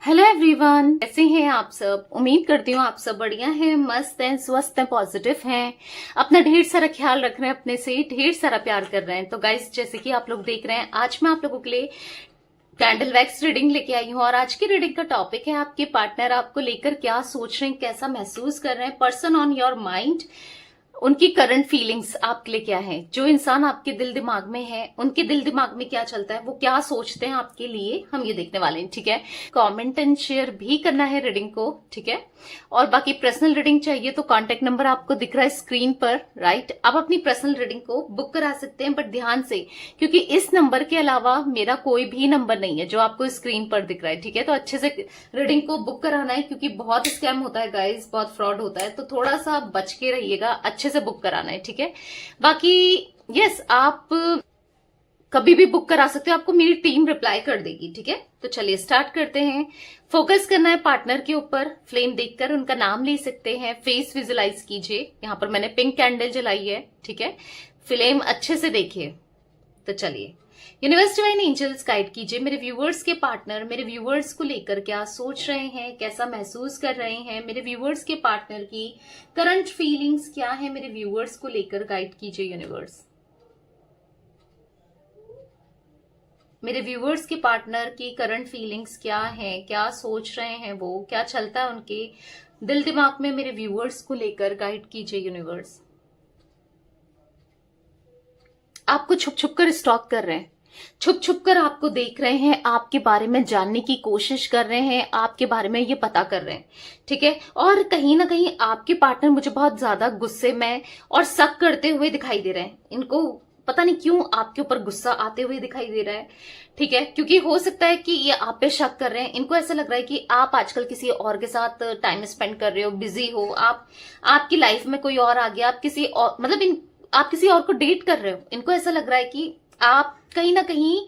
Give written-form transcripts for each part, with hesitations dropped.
Hello everyone, कैसे हैं आप सब। उम्मीद करती हूँ आप सब बढ़िया हैं, मस्त हैं, स्वस्थ हैं, पॉजिटिव हैं, अपना ढेर सारा ख्याल रख रहे हैं, अपने से ढेर सारा प्यार कर रहे हैं। तो गाइस, जैसे कि आप लोग देख रहे हैं, आज मैं आप लोगों के लिए कैंडल वैक्स रीडिंग लेके आई हूँ। और आज की रीडिंग का टॉपिक है आपके पार्टनर आपको लेकर क्या सोच रहे हैं, कैसा महसूस कर रहे हैं, पर्सन ऑन योर माइंड, उनकी करंट फीलिंग्स आपके लिए क्या है। जो इंसान आपके दिल दिमाग में है, उनके दिल दिमाग में क्या चलता है, वो क्या सोचते हैं आपके लिए, हम ये देखने वाले हैं। ठीक है, कमेंट एंड शेयर भी करना है रीडिंग को। ठीक है, और बाकी पर्सनल रीडिंग चाहिए तो कांटेक्ट नंबर आपको दिख रहा है स्क्रीन पर, राइट। आप अपनी पर्सनल रीडिंग को बुक करा सकते हैं, बट ध्यान से, क्योंकि इस नंबर के अलावा मेरा कोई भी नंबर नहीं है जो आपको स्क्रीन पर दिख रहा है। ठीक है, तो अच्छे से रीडिंग को बुक कराना है, क्योंकि बहुत स्कैम होता है गाइस, बहुत फ्रॉड होता है, तो थोड़ा सा बच के रहिएगा, अच्छे से बुक कराना है। ठीक है, बाकी यस, आप कभी भी बुक करा सकते हो, आपको मेरी टीम रिप्लाई कर देगी। ठीक है, तो चलिए स्टार्ट करते हैं। फोकस करना है पार्टनर के ऊपर, फ्लेम देखकर उनका नाम ले सकते हैं, फेस विजुलाइज कीजिए। यहां पर मैंने पिंक कैंडल जलाई है। ठीक है, फ्लेम अच्छे से देखिए। तो चलिए, यूनिवर्स डिवाइन एंजल्स गाइड कीजिए मेरे व्यूवर्स के पार्टनर मेरे व्यूवर्स को लेकर क्या सोच रहे हैं, कैसा महसूस कर रहे हैं। मेरे व्यूवर्स के पार्टनर की करंट फीलिंग्स क्या है, मेरे व्यूवर्स को लेकर गाइड कीजिए यूनिवर्स। मेरे व्यूवर्स के पार्टनर की करंट फीलिंग्स क्या है, क्या सोच रहे हैं, वो क्या चलता है उनके दिल दिमाग में, मेरे व्यूवर्स को लेकर गाइड कीजिए यूनिवर्स। आपको छुप छुप कर स्टॉक कर रहे हैं, छुप छुप कर आपको देख रहे हैं, आपके बारे में जानने की कोशिश कर रहे हैं, आपके बारे में ये पता कर रहे हैं। ठीक है, और कहीं ना कहीं आपके पार्टनर मुझे बहुत ज्यादा गुस्से में और शक करते हुए दिखाई दे रहे हैं। इनको पता नहीं क्यों आपके ऊपर गुस्सा आते हुए दिखाई दे रहा है। ठीक है, क्योंकि हो सकता है कि ये आप पे शक कर रहे हैं। इनको ऐसा लग रहा है कि आप आजकल किसी और के साथ टाइम स्पेंड कर रहे हो, बिजी हो, आपकी लाइफ में कोई और आ गया, आप किसी और मतलब आप किसी और को डेट कर रहे हो। इनको ऐसा लग रहा है कि आप कहीं ना कहीं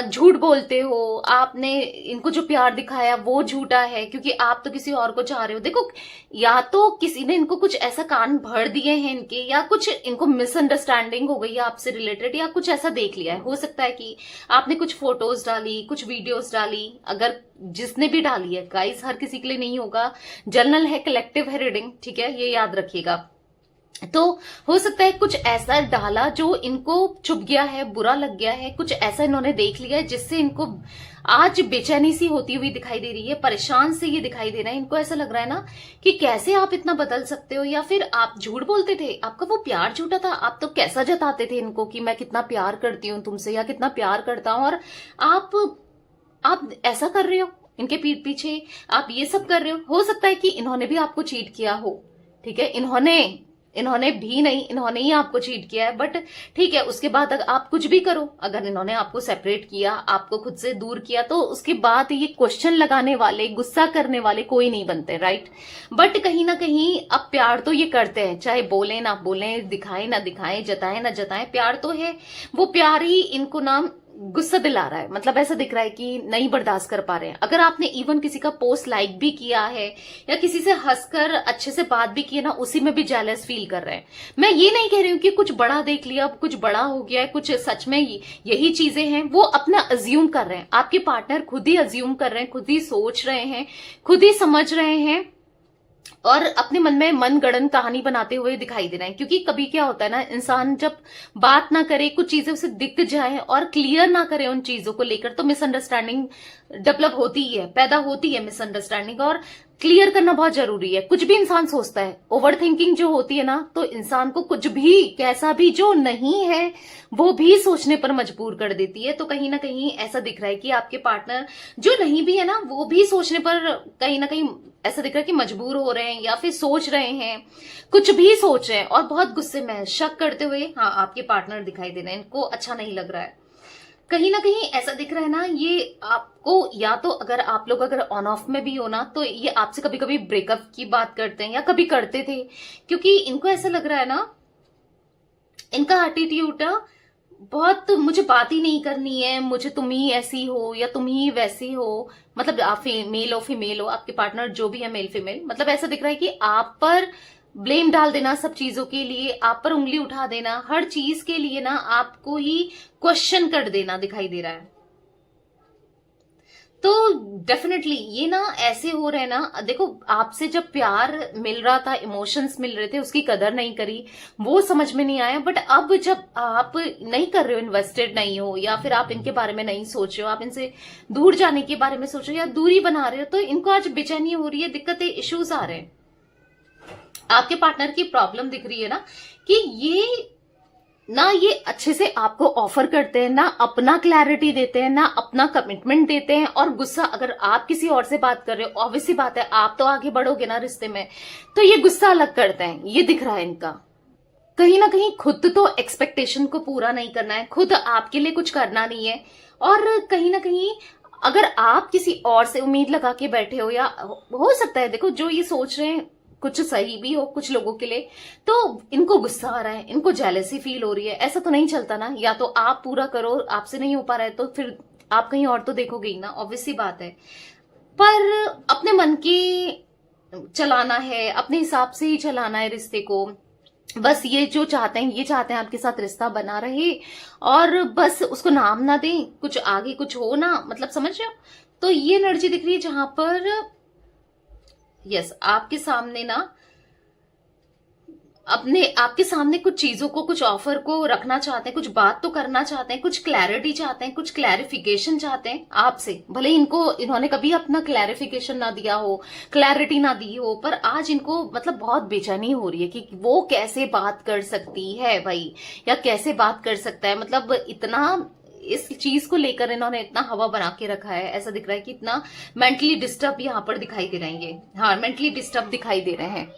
झूठ बोलते हो, आपने इनको जो प्यार दिखाया वो झूठा है, क्योंकि आप तो किसी और को चाह रहे हो। देखो, या तो किसी ने इनको कुछ ऐसा कान भर दिए हैं इनके, या कुछ इनको मिसअंडरस्टैंडिंग हो गई है आपसे रिलेटेड, या कुछ ऐसा देख लिया है। हो सकता है कि आपने कुछ फोटोज डाली, कुछ वीडियोस डाली, अगर जिसने भी डाली है गाइस, हर किसी के लिए नहीं होगा, जनरल है, कलेक्टिव है रीडिंग। ठीक है, ये याद रखिएगा। तो हो सकता है कुछ ऐसा डाला जो इनको चुभ गया है, बुरा लग गया है, कुछ ऐसा इन्होंने देख लिया है जिससे इनको आज बेचैनी सी होती हुई दिखाई दे रही है, परेशान से ये दिखाई दे रहा है। इनको ऐसा लग रहा है ना कि कैसे आप इतना बदल सकते हो, या फिर आप झूठ बोलते थे, आपका वो प्यार झूठा था। आप तो कैसा जताते थे इनको कि मैं कितना प्यार करती हूँ तुमसे, या कितना प्यार करता हूं, और आप ऐसा कर रहे हो, इनके पीठ पीछे आप ये सब कर रहे हो। हो सकता है कि इन्होंने भी आपको चीट किया हो। ठीक है, इन्होंने भी नहीं, इन्होंने ही आपको चीट किया है। बट ठीक है, उसके बाद अगर आप कुछ भी करो, अगर इन्होंने आपको सेपरेट किया, आपको खुद से दूर किया, तो उसके बाद ये क्वेश्चन लगाने वाले, गुस्सा करने वाले कोई नहीं बनते, राइट। बट कहीं ना कहीं अब प्यार तो ये करते हैं, चाहे बोले ना बोले, दिखाए ना दिखाए, जताए ना जताए, प्यार तो है। वो प्यार ही इनको ना गुस्सा दिला रहा है, मतलब ऐसा दिख रहा है कि नहीं बर्दाश्त कर पा रहे हैं। अगर आपने इवन किसी का पोस्ट लाइक भी किया है, या किसी से हंसकर अच्छे से बात भी की है ना, उसी में भी जेलस फील कर रहे हैं। मैं ये नहीं कह रही हूं कि कुछ बड़ा देख लिया, कुछ बड़ा हो गया है, कुछ सच में यही चीजें हैं, वो अपना अज्यूम कर रहे हैं। आपके पार्टनर खुद ही अज्यूम कर रहे हैं, खुद ही सोच रहे हैं, खुद ही समझ रहे हैं, और अपने मन में मनगढ़ंत कहानी बनाते हुए दिखाई दे रहे हैं। क्योंकि कभी क्या होता है ना, इंसान जब बात ना करे, कुछ चीजें उसे दिख जाए और क्लियर ना करे उन चीजों को लेकर, तो मिसअंडरस्टैंडिंग डेवलप होती ही है, पैदा होती है मिसअंडरस्टैंडिंग। और क्लियर करना बहुत जरूरी है। कुछ भी इंसान सोचता है, ओवर थिंकिंग जो होती है ना, तो इंसान को कुछ भी, कैसा भी जो नहीं है वो भी सोचने पर मजबूर कर देती है। तो कहीं ना कहीं ऐसा दिख रहा है कि आपके पार्टनर जो नहीं भी है ना, वो भी सोचने पर कहीं ना कहीं ऐसा दिख रहा है कि मजबूर हो रहे हैं, या फिर सोच रहे हैं, कुछ भी सोच रहे हैं, और बहुत गुस्से में है, शक करते हुए। हाँ, आपके पार्टनर दिखाई दे रहे हैं, इनको अच्छा नहीं लग रहा है। कहीं ना कहीं ऐसा दिख रहा है ना, ये आपको, या तो अगर आप लोग अगर ऑन ऑफ में भी हो ना, तो ये आपसे कभी कभी ब्रेकअप की बात करते हैं, या कभी करते थे। क्योंकि इनको ऐसा लग रहा है ना, इनका एटीट्यूड बहुत, मुझे बात ही नहीं करनी है, मुझे तुम ही ऐसी हो या तुम ही वैसी हो। मतलब आप मेल हो फीमेल हो, आपके पार्टनर जो भी है मेल फीमेल, मतलब ऐसा दिख रहा है कि आप पर ब्लेम डाल देना, सब चीजों के लिए आप पर उंगली उठा देना, हर चीज के लिए ना आपको ही क्वेश्चन कर देना दिखाई दे रहा है। तो डेफिनेटली ये ना ऐसे हो रहे हैं ना, देखो आपसे जब प्यार मिल रहा था, इमोशंस मिल रहे थे, उसकी कदर नहीं करी, वो समझ में नहीं आया। बट अब जब आप नहीं कर रहे हो, इन्वेस्टेड नहीं हो, या फिर आप इनके बारे में नहीं सोच रहे हो, आप इनसे दूर जाने के बारे में सोच रहे हो या दूरी बना रहे हो, तो इनको आज बेचैनी हो रही है, दिक्कतें, इश्यूज आ रहे हैं। आपके पार्टनर की प्रॉब्लम दिख रही है ना कि ये अच्छे से आपको ऑफर करते हैं, ना अपना क्लैरिटी देते हैं, ना अपना कमिटमेंट देते हैं। और गुस्सा, अगर आप किसी और से बात कर रहे हो, ऑब्वियस सी बात है आप तो आगे बढ़ोगे ना रिश्ते में, तो ये गुस्सा अलग करते हैं, ये दिख रहा है इनका। कहीं ना कहीं खुद तो एक्सपेक्टेशन को पूरा नहीं करना है, खुद आपके लिए कुछ करना नहीं है, और कहीं ना कहीं अगर आप किसी और से उम्मीद लगा के बैठे हो, या हो सकता है, देखो जो ये सोच रहे हैं कुछ सही भी हो कुछ लोगों के लिए, तो इनको गुस्सा आ रहा है, इनको जेलसी फील हो रही है। ऐसा तो नहीं चलता ना, या तो आप पूरा करो, आपसे नहीं हो पा रहा है तो फिर आप कहीं और तो देखोगे ही ना, ऑब्वियस सी बात है। पर अपने मन की चलाना है, अपने हिसाब से ही चलाना है रिश्ते को। बस ये जो चाहते हैं, ये चाहते हैं आपके साथ रिश्ता बना रहे, और बस उसको नाम ना दें, कुछ आगे कुछ हो ना, मतलब समझ रहे हो। तो ये एनर्जी दिख रही है जहां पर यस आपके सामने ना आपके सामने कुछ चीजों को, कुछ ऑफर को रखना चाहते हैं, कुछ बात तो करना चाहते हैं, कुछ क्लैरिटी चाहते हैं, कुछ क्लैरिफिकेशन चाहते हैं आपसे। भले इन्होंने कभी अपना क्लैरिफिकेशन ना दिया हो, क्लैरिटी ना दी हो, पर आज इनको मतलब बहुत बेचैनी हो रही है कि वो कैसे बात कर सकती है भाई, या कैसे बात कर सकता है। मतलब इतना इस चीज को लेकर इन्होंने इतना हवा बना के रखा है, ऐसा दिख रहा है कि इतना मेंटली डिस्टर्ब यहाँ पर दिखाई दे रहे हैं ये। हाँ, मेंटली डिस्टर्ब दिखाई दे रहे हैं।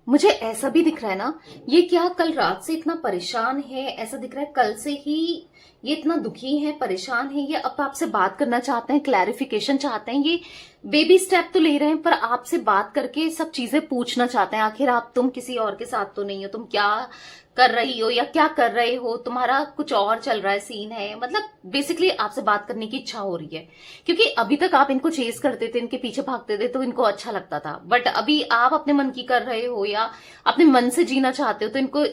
मुझे ऐसा भी दिख रहा है ना, ये क्या कल रात से इतना परेशान है, ऐसा दिख रहा है कल से ही ये इतना दुखी है, परेशान है। ये अब आपसे बात करना चाहते हैं, क्लैरिफिकेशन चाहते हैं, ये बेबी स्टेप तो ले रहे हैं, पर आपसे बात करके सब चीजें पूछना चाहते हैं। आखिर तुम किसी और के साथ तो नहीं हो, तुम क्या कर रही हो या क्या कर रहे हो, तुम्हारा कुछ और चल रहा है, सीन है। मतलब बेसिकली आपसे बात करने की इच्छा हो रही है, क्योंकि अभी तक आप इनको चेस करते थे, इनके पीछे भागते थे, तो इनको अच्छा लगता था। बट अभी आप अपने मन की कर रहे हो या अपने मन से जीना चाहते हो, तो इनको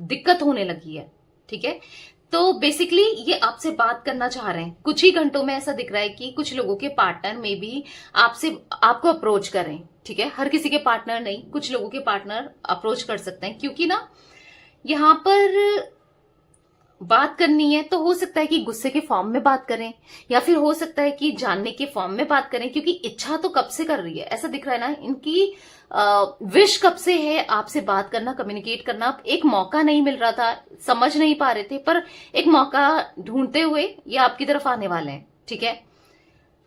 दिक्कत होने लगी है। ठीक है, तो बेसिकली ये आपसे बात करना चाह रहे हैं। कुछ ही घंटों में ऐसा दिख रहा है कि कुछ लोगों के पार्टनर में भी आपको अप्रोच करें। ठीक है, हर किसी के पार्टनर नहीं, कुछ लोगों के पार्टनर अप्रोच कर सकते हैं, क्योंकि ना यहां पर बात करनी है तो हो सकता है कि गुस्से के फॉर्म में बात करें, या फिर हो सकता है कि जानने के फॉर्म में बात करें, क्योंकि इच्छा तो कब से कर रही है, ऐसा दिख रहा है ना। इनकी विश कब से है आपसे बात करना, कम्युनिकेट करना। एक मौका नहीं मिल रहा था, समझ नहीं पा रहे थे, पर एक मौका ढूंढते हुए ये आपकी तरफ आने वाले हैं। ठीक है,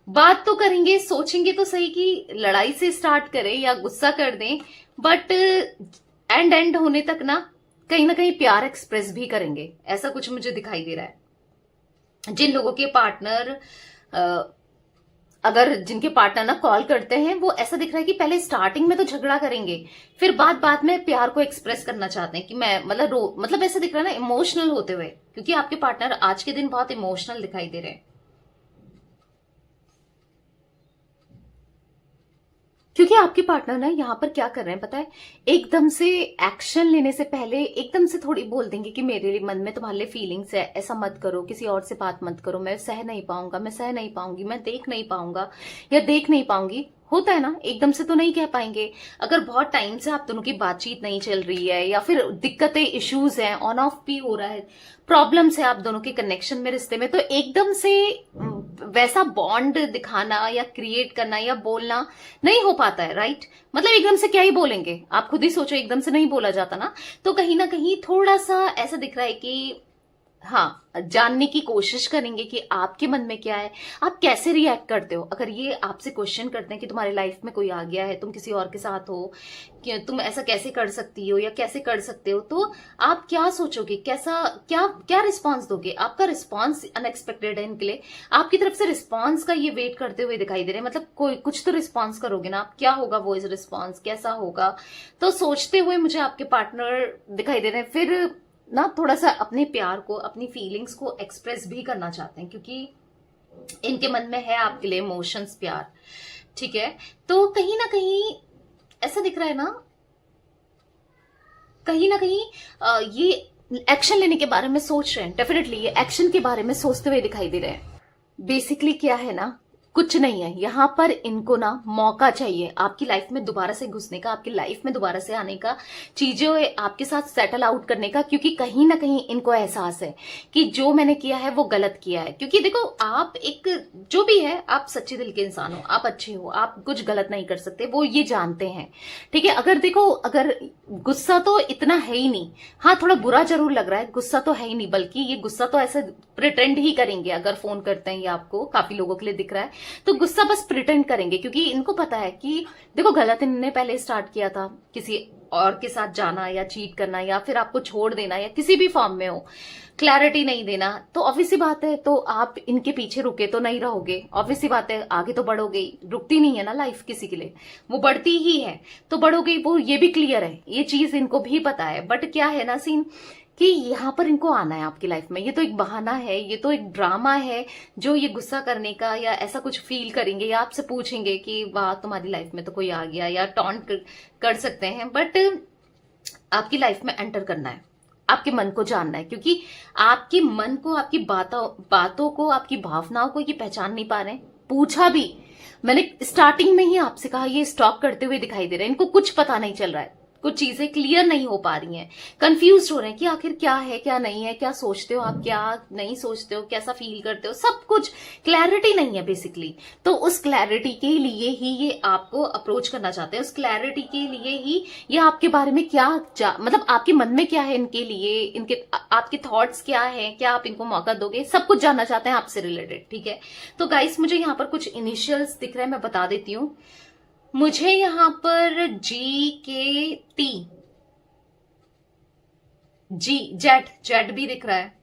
बात तो करेंगे, सोचेंगे तो सही कि लड़ाई से स्टार्ट करें या गुस्सा कर दें, बट एंड होने तक ना कहीं प्यार एक्सप्रेस भी करेंगे, ऐसा कुछ मुझे दिखाई दे रहा है। जिन लोगों के पार्टनर अगर जिनके पार्टनर ना कॉल करते हैं, वो ऐसा दिख रहा है कि पहले स्टार्टिंग में तो झगड़ा करेंगे, फिर बाद में प्यार को एक्सप्रेस करना चाहते हैं कि मैं मतलब ऐसा दिख रहा है ना इमोशनल होते हुए, क्योंकि आपके पार्टनर आज के दिन बहुत इमोशनल दिखाई दे रहे हैं। क्योंकि आपके पार्टनर ना यहाँ पर क्या कर रहे हैं पता है, एकदम से एक्शन लेने से पहले एकदम से थोड़ी बोल देंगे कि मेरे लिए मन में तुम्हारे लिए फीलिंग्स है, ऐसा मत करो, किसी और से बात मत करो, मैं सह नहीं पाऊंगा, मैं सह नहीं पाऊंगी, मैं देख नहीं पाऊंगा या देख नहीं पाऊंगी। होता है ना, एकदम से तो नहीं कह पाएंगे। अगर बहुत टाइम से आप दोनों की बातचीत नहीं चल रही है, या फिर दिक्कतें, इश्यूज हैं, ऑन ऑफ भी हो रहा है, प्रॉब्लम्स है आप दोनों के कनेक्शन में, रिश्ते में, तो एकदम से वैसा बॉन्ड दिखाना या क्रिएट करना या बोलना नहीं हो पाता है। राइट, मतलब एकदम से क्या ही बोलेंगे, आप खुद ही सोचो, एकदम से नहीं बोला जाता ना। तो कहीं ना कहीं थोड़ा सा ऐसा दिख रहा है कि हाँ, जानने की कोशिश करेंगे कि आपके मन में क्या है, आप कैसे रिएक्ट करते हो। अगर ये आपसे क्वेश्चन करते हैं कि तुम्हारी लाइफ में कोई आ गया है, तुम किसी और के साथ हो, कि तुम ऐसा कैसे कर सकती हो या कैसे कर सकते हो, तो आप क्या सोचोगे, क्या रिस्पॉन्स दोगे। आपका रिस्पॉन्स अनएक्सपेक्टेड है इनके लिए, आपकी तरफ से रिस्पॉन्स का ये वेट करते हुए दिखाई दे रहे हैं। मतलब कोई कुछ तो रिस्पॉन्स करोगे ना आप, क्या होगा वो इस रिस्पॉन्स, कैसा होगा, तो सोचते हुए मुझे आपके पार्टनर दिखाई दे रहे हैं। फिर ना थोड़ा सा अपने प्यार को, अपनी फीलिंग्स को एक्सप्रेस भी करना चाहते हैं, क्योंकि इनके मन में है आपके लिए इमोशंस, प्यार। ठीक है, तो कहीं ना कहीं ऐसा दिख रहा है ना, कहीं ना कहीं ये एक्शन लेने के बारे में सोच रहे हैं। डेफिनेटली ये एक्शन के बारे में सोचते हुए दिखाई दे रहे हैं। बेसिकली क्या है ना, कुछ नहीं है यहाँ पर। इनको ना मौका चाहिए आपकी लाइफ में दोबारा से घुसने का, आपकी लाइफ में दोबारा से आने का, चीजें आपके साथ सेटल आउट करने का, क्योंकि कहीं ना कहीं इनको एहसास है कि जो मैंने किया है वो गलत किया है। क्योंकि देखो, आप एक जो भी है, आप सच्चे दिल के इंसान हो, आप अच्छे हो, आप कुछ गलत नहीं कर सकते, वो ये जानते हैं, ठीक है। अगर देखो, अगर गुस्सा तो इतना है ही नहीं, हाँ थोड़ा बुरा जरूर लग रहा है, गुस्सा तो है ही नहीं, बल्कि ये गुस्सा तो ऐसे प्रिटेंड ही करेंगे। अगर फोन करते हैं, ये आपको काफी लोगों के लिए दिख रहा है, तो गुस्सा बस प्रिटेंड करेंगे, क्योंकि इनको पता है कि देखो गलत इन्होंने पहले स्टार्ट किया था, किसी और के साथ जाना या चीट करना या फिर आपको छोड़ देना या किसी भी फॉर्म में हो, क्लैरिटी नहीं देना। तो ऑब्वियस सी बात है, तो आप इनके पीछे रुके तो नहीं रहोगे, ऑब्वियस सी बात है, आगे तो बढ़ोगे ही। रुकती नहीं है ना लाइफ किसी के लिए, वो बढ़ती ही है, तो बढ़ोगे, वो ये भी क्लियर है, ये चीज इनको भी पता है। बट क्या है ना सीन, कि यहाँ पर इनको आना है आपकी लाइफ में, ये तो एक बहाना है, ये तो एक ड्रामा है जो ये गुस्सा करने का या ऐसा कुछ फील करेंगे या आपसे पूछेंगे कि वाह तुम्हारी लाइफ में तो कोई आ गया, या टॉन्ट कर सकते हैं। बट आपकी लाइफ में एंटर करना है, आपके मन को जानना है, क्योंकि आपके मन को, आपकी बातों को, आपकी भावनाओं को ये पहचान नहीं पा रहे हैं। पूछा भी मैंने स्टार्टिंग में ही आपसे कहा, ये स्टॉक करते हुए दिखाई दे रहे हैं, इनको कुछ पता नहीं चल रहा है, कुछ चीजें क्लियर नहीं हो पा रही हैं, कंफ्यूज हो रहे हैं कि आखिर क्या है क्या नहीं है, क्या सोचते हो आप, क्या नहीं सोचते हो, कैसा फील करते हो, सब कुछ क्लैरिटी नहीं है बेसिकली। तो उस क्लैरिटी के लिए ही ये आपको अप्रोच करना चाहते हैं, उस क्लैरिटी के लिए ही ये आपके बारे में क्या मतलब आपके मन में क्या है इनके लिए, इनके आपके थॉट्स क्या है, क्या आप इनको मौका दोगे, सब कुछ जानना चाहते हैं आपसे रिलेटेड, ठीक है। तो गाइस, मुझे यहाँ पर कुछ इनिशियल्स दिख रहे हैं, मैं बता देती हूँ। मुझे यहां पर GKT, जेड भी दिख रहा है,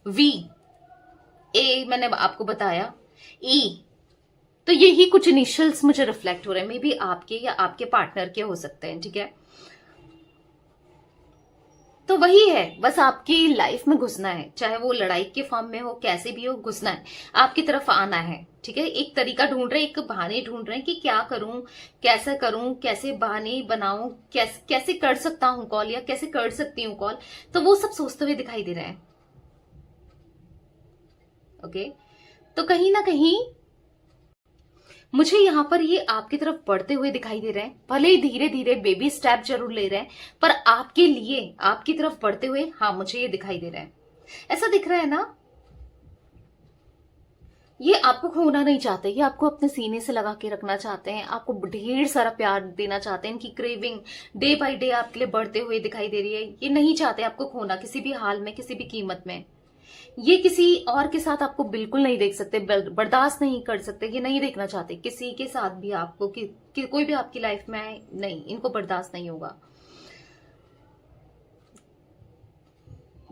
VA मैंने आपको बताया, E, तो यही कुछ इनिशियल्स मुझे रिफ्लेक्ट हो रहे हैं, मे बी आपके या आपके पार्टनर के हो सकते हैं, ठीक है। तो वही है, बस आपकी लाइफ में घुसना है, चाहे वो लड़ाई के फॉर्म में हो, कैसे भी हो, घुसना है, आपकी तरफ आना है, ठीक है। एक तरीका ढूंढ रहे हैं, एक बहाने ढूंढ रहे हैं कि क्या करूं, कैसे करूं, कैसे बहाने बनाऊं, कैसे कर सकता हूं कॉल, या कैसे कर सकती हूं कॉल, तो वो सब सोचते हुए दिखाई दे रहे हैं। ओके, तो कहीं ना कहीं मुझे यहाँ पर ये आपकी तरफ बढ़ते हुए दिखाई दे रहे हैं, भले ही धीरे धीरे बेबी स्टेप जरूर ले रहे हैं, पर आपके लिए आपकी तरफ बढ़ते हुए, हाँ मुझे ये दिखाई दे रहा है, ऐसा दिख रहा है ना। ये आपको खोना नहीं चाहते, ये आपको अपने सीने से लगा के रखना चाहते हैं, आपको ढेर सारा प्यार देना चाहते हैं, इनकी क्रेविंग डे बाय डे आपके लिए बढ़ते हुए दिखाई दे रही है। ये नहीं चाहते आपको खोना किसी भी हाल में, किसी भी कीमत में। ये किसी और के साथ आपको बिल्कुल नहीं देख सकते, बर्दाश्त नहीं कर सकते, ये नहीं देखना चाहते किसी के साथ भी आपको कि कोई भी आपकी लाइफ में आए, नहीं, इनको बर्दाश्त नहीं होगा।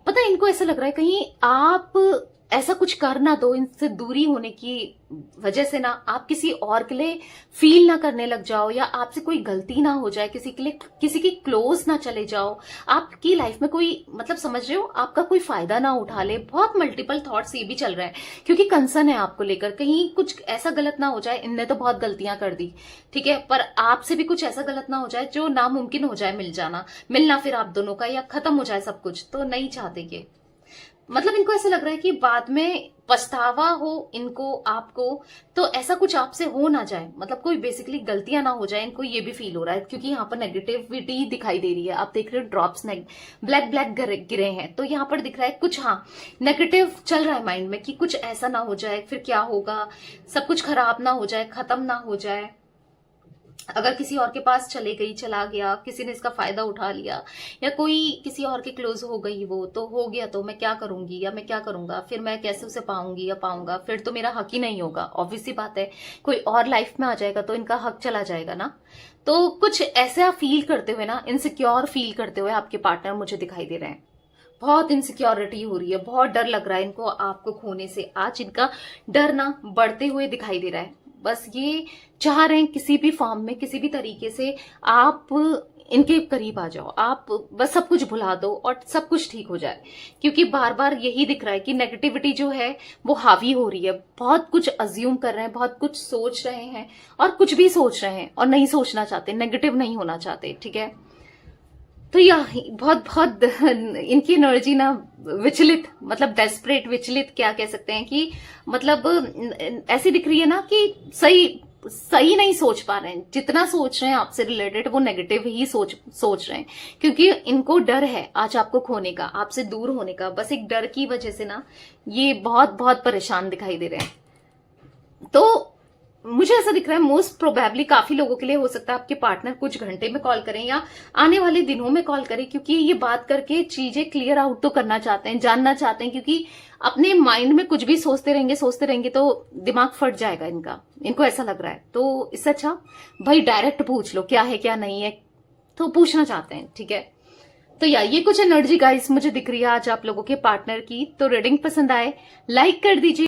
पता है, इनको ऐसा लग रहा है कहीं आप ऐसा कुछ कर ना दो, इनसे दूरी होने की वजह से ना आप किसी और के लिए फील ना करने लग जाओ, या आपसे कोई गलती ना हो जाए, किसी के लिए किसी की क्लोज ना चले जाओ, आपकी लाइफ में कोई, मतलब समझ रहे हो, आपका कोई फायदा ना उठा ले। बहुत मल्टीपल थॉट्स ये भी चल रहा है, क्योंकि कंसर्न है आपको लेकर, कहीं कुछ ऐसा गलत ना हो जाए, इनने तो बहुत गलतियां कर दी, ठीक है, पर आपसे भी कुछ ऐसा गलत ना हो जाए जो नामुमकिन हो जाए मिलना फिर आप दोनों का, या खत्म हो जाए सब कुछ, तो नहीं चाहते ये। मतलब इनको ऐसा लग रहा है कि बाद में पछतावा हो इनको, आपको, तो ऐसा कुछ आपसे हो ना जाए, मतलब कोई बेसिकली गलतियां ना हो जाए, इनको ये भी फील हो रहा है, क्योंकि यहाँ पर नेगेटिविटी दिखाई दे रही है। आप देख रहे हो ड्रॉप्स ब्लैक ब्लैक गिरे हैं, तो यहाँ पर दिख रहा है कुछ, हाँ नेगेटिव चल रहा है माइंड में कि कुछ ऐसा ना हो जाए, फिर क्या होगा, सब कुछ खराब ना हो जाए, खत्म ना हो जाए, अगर किसी और के पास चला गया, किसी ने इसका फायदा उठा लिया, या कोई किसी और के क्लोज हो गई, वो तो हो गया, तो मैं क्या करूंगी या मैं क्या करूंगा, फिर मैं कैसे उसे पाऊंगी या पाऊंगा, फिर तो मेरा हक ही नहीं होगा। ऑब्वियस सी बात है, कोई और लाइफ में आ जाएगा तो इनका हक चला जाएगा ना। तो कुछ ऐसा फील करते हुए ना, इनसिक्योर फील करते हुए आपके पार्टनर मुझे दिखाई दे रहे हैं। बहुत इनसिक्योरिटी हो रही है, बहुत डर लग रहा है इनको आपको खोने से। आज इनका डर ना बढ़ते हुए दिखाई दे रहा है। बस ये चाह रहे हैं किसी भी फॉर्म में, किसी भी तरीके से आप इनके करीब आ जाओ, आप बस सब कुछ भुला दो और सब कुछ ठीक हो जाए, क्योंकि बार बार यही दिख रहा है कि नेगेटिविटी जो है वो हावी हो रही है। बहुत कुछ अज्यूम कर रहे हैं, बहुत कुछ सोच रहे हैं, और कुछ भी सोच रहे हैं और नहीं सोचना चाहते, नेगेटिव नहीं होना चाहते, ठीक है। तो या बहुत बहुत इनकी एनर्जी ना विचलित, मतलब डेस्परेट, विचलित क्या कह सकते हैं कि मतलब ऐसी दिख रही है ना कि सही नहीं सोच पा रहे हैं। जितना सोच रहे हैं आपसे रिलेटेड वो नेगेटिव ही सोच रहे हैं, क्योंकि इनको डर है आज आपको खोने का, आपसे दूर होने का। बस एक डर की वजह से ना ये बहुत बहुत परेशान दिखाई दे रहे हैं। तो मुझे ऐसा दिख रहा है मोस्ट प्रोबेबली काफी लोगों के लिए हो सकता है आपके पार्टनर कुछ घंटे में कॉल करें या आने वाले दिनों में कॉल करें, क्योंकि ये बात करके चीजें क्लियर आउट तो करना चाहते हैं, जानना चाहते हैं। क्योंकि अपने माइंड में कुछ भी सोचते रहेंगे तो दिमाग फट जाएगा इनका, इनको ऐसा लग रहा है। तो इससे अच्छा भाई डायरेक्ट पूछ लो क्या है क्या नहीं है, तो पूछना चाहते हैं, ठीक है। तो यार ये कुछ एनर्जी गाइस मुझे दिख रही है आज आप लोगों के पार्टनर की। तो रीडिंग पसंद आए लाइक कर दीजिए।